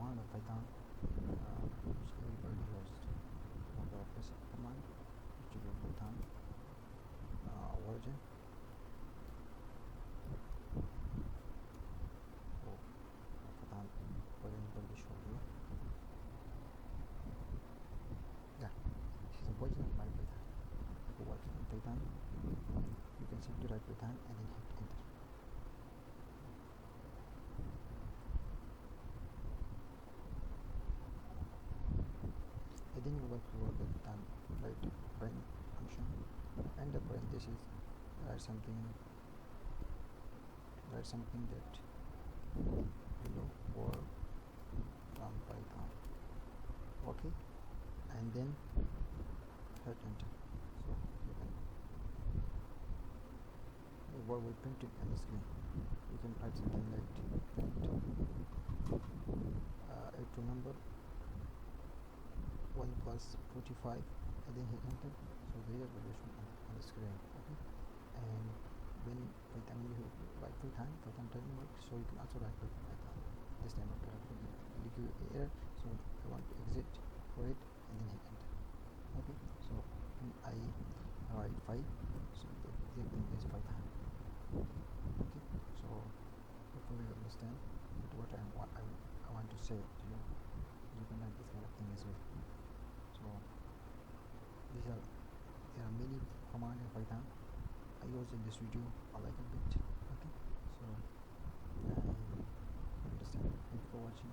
command of Python which everybody has the basic command which is Python version. So Python version will be shown here. Yeah, this is a version of my Python. If you work in Python, you can simply write Python and then hit enter. And then you work with Python, write print function and the parentheses, write something that hello world from Python. Okay, and then hit enter. So you can what we printed on the screen. You can write something like print a to number 1 plus 45 and then hit enter. So there is the shown on the screen. Okay, and when Python you write Python doesn't work, so you can also write Python. This time of give you error, so I want to exit for it and then hit enter. Okay, so when I write 5, so the exact thing is Python. Okay, so hopefully you understand what I want to say to you. You can write this kind of thing as well. So there are many commands in Python I use in this video a little bit. Okay, so I understand. Thank you for watching.